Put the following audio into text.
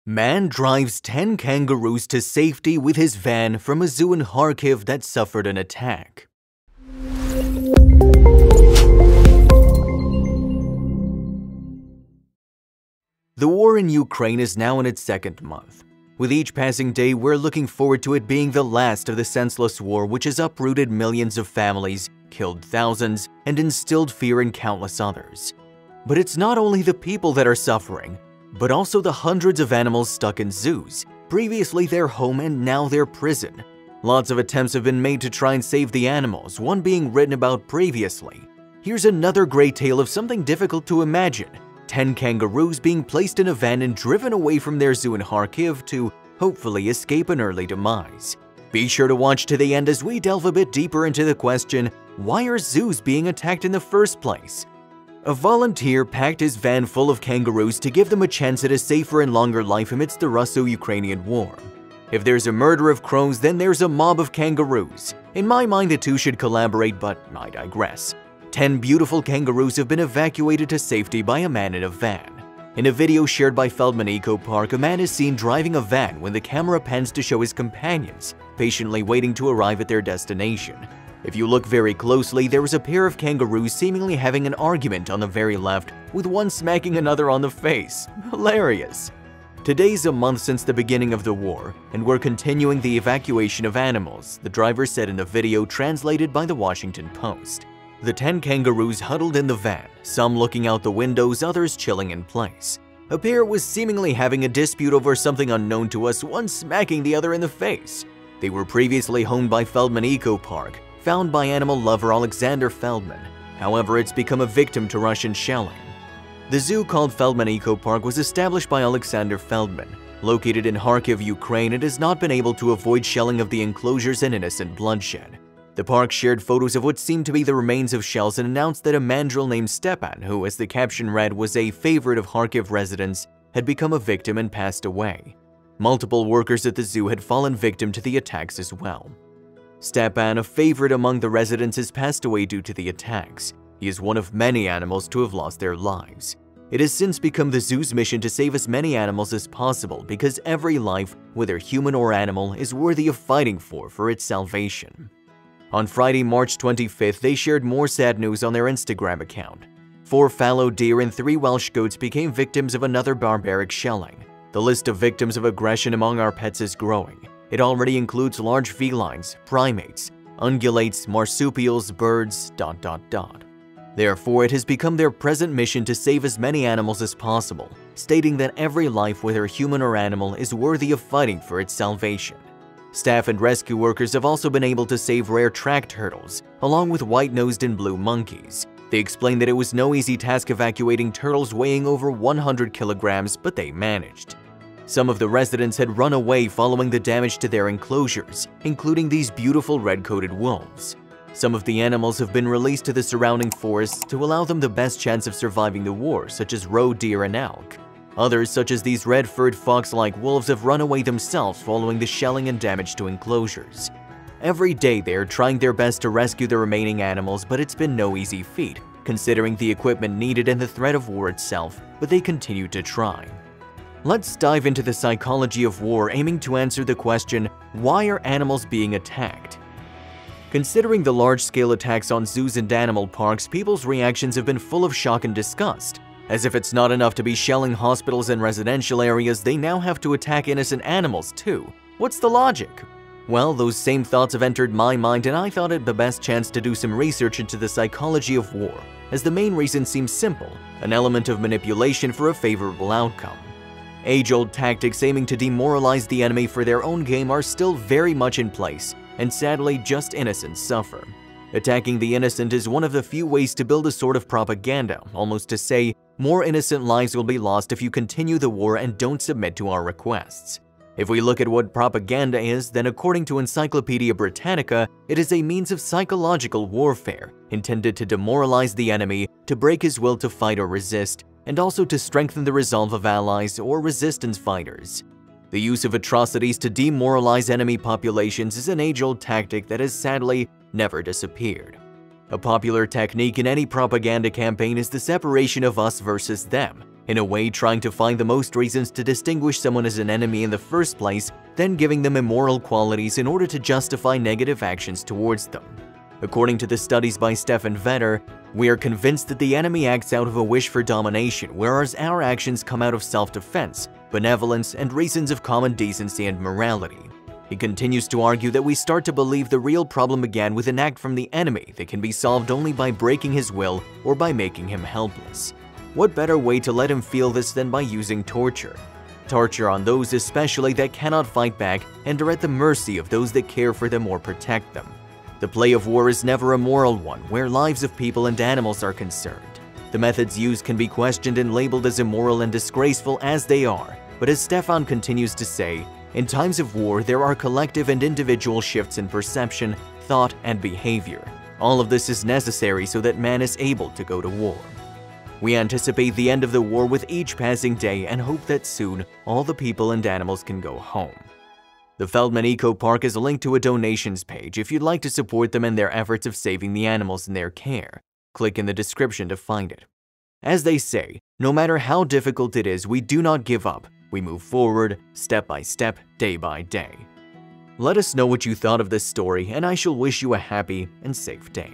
Man drives 10 kangaroos to safety with his van from a zoo in Kharkiv that suffered an attack. The war in Ukraine is now in its second month. With each passing day, we're looking forward to it being the last of the senseless war which has uprooted millions of families, killed thousands, and instilled fear in countless others. But it's not only the people that are suffering, but also the hundreds of animals stuck in zoos, previously their home and now their prison. Lots of attempts have been made to try and save the animals, one being written about previously. Here's another great tale of something difficult to imagine: 10 kangaroos being placed in a van and driven away from their zoo in Kharkiv to hopefully escape an early demise. Be sure to watch to the end as we delve a bit deeper into the question, why are zoos being attacked in the first place? A volunteer packed his van full of kangaroos to give them a chance at a safer and longer life amidst the Russo-Ukrainian war. If there's a murder of crows, then there's a mob of kangaroos. In my mind, the two should collaborate, but I digress. 10 beautiful kangaroos have been evacuated to safety by a man in a van. In a video shared by Feldman Eco Park, a man is seen driving a van when the camera pans to show his companions, patiently waiting to arrive at their destination. If you look very closely, there is a pair of kangaroos seemingly having an argument on the very left, with one smacking another on the face. Hilarious! Today's a month since the beginning of the war, and we're continuing the evacuation of animals, the driver said in a video translated by the Washington Post. The 10 kangaroos huddled in the van, some looking out the windows, others chilling in place. A pair was seemingly having a dispute over something unknown to us, one smacking the other in the face. They were previously owned by Feldman Eco Park, found by animal lover Alexander Feldman. However, it's become a victim to Russian shelling. The zoo called Feldman Eco Park was established by Alexander Feldman. Located in Kharkiv, Ukraine, it has not been able to avoid shelling of the enclosures and innocent bloodshed. The park shared photos of what seemed to be the remains of shells and announced that a mandrill named Stepan, who, as the caption read, was a favorite of Kharkiv residents, had become a victim and passed away. Multiple workers at the zoo had fallen victim to the attacks as well. Stepan, a favorite among the residents, has passed away due to the attacks. He is one of many animals to have lost their lives. It has since become the zoo's mission to save as many animals as possible because every life, whether human or animal, is worthy of fighting for its salvation. On Friday, March 25th, they shared more sad news on their Instagram account. 4 fallow deer and 3 Welsh goats became victims of another barbaric shelling. The list of victims of aggression among our pets is growing. It already includes large felines, primates, ungulates, marsupials, birds, ... Therefore, it has become their present mission to save as many animals as possible, stating that every life, whether human or animal, is worthy of fighting for its salvation. Staff and rescue workers have also been able to save rare track turtles, along with white-nosed and blue monkeys. They explained that it was no easy task evacuating turtles weighing over 100 kilograms, but they managed. Some of the residents had run away following the damage to their enclosures, including these beautiful red-coated wolves. Some of the animals have been released to the surrounding forests to allow them the best chance of surviving the war, such as roe deer and elk. Others, such as these red-furred fox-like wolves, have run away themselves following the shelling and damage to enclosures. Every day they are trying their best to rescue the remaining animals, but it's been no easy feat, considering the equipment needed and the threat of war itself, but they continue to try. Let's dive into the psychology of war, aiming to answer the question, why are animals being attacked? Considering the large-scale attacks on zoos and animal parks, people's reactions have been full of shock and disgust. As if it's not enough to be shelling hospitals and residential areas, they now have to attack innocent animals too. What's the logic? Well, those same thoughts have entered my mind, and I thought it the best chance to do some research into the psychology of war, as the main reason seems simple, an element of manipulation for a favorable outcome. Age-old tactics aiming to demoralize the enemy for their own gain are still very much in place, and sadly, just innocents suffer. Attacking the innocent is one of the few ways to build a sort of propaganda, almost to say, more innocent lives will be lost if you continue the war and don't submit to our requests. If we look at what propaganda is, then according to Encyclopedia Britannica, it is a means of psychological warfare, intended to demoralize the enemy, to break his will to fight or resist, and also to strengthen the resolve of allies or resistance fighters. The use of atrocities to demoralize enemy populations is an age-old tactic that has sadly never disappeared. A popular technique in any propaganda campaign is the separation of us versus them. in a way trying to find the most reasons to distinguish someone as an enemy in the first place, then giving them immoral qualities in order to justify negative actions towards them. According to the studies by Stefan Vetter, we are convinced that the enemy acts out of a wish for domination, whereas our actions come out of self-defense, benevolence, and reasons of common decency and morality. He continues to argue that we start to believe the real problem began with an act from the enemy that can be solved only by breaking his will or by making him helpless. What better way to let him feel this than by using torture? Torture on those especially that cannot fight back and are at the mercy of those that care for them or protect them. The play of war is never a moral one where lives of people and animals are concerned. The methods used can be questioned and labeled as immoral and disgraceful as they are, but as Stefan continues to say, in times of war there are collective and individual shifts in perception, thought, and behavior. All of this is necessary so that man is able to go to war. We anticipate the end of the war with each passing day and hope that soon all the people and animals can go home. The Feldman Eco Park is linked to a donations page if you'd like to support them in their efforts of saving the animals in their care. Click in the description to find it. As they say, no matter how difficult it is, we do not give up. We move forward, step by step, day by day. Let us know what you thought of this story, and I shall wish you a happy and safe day.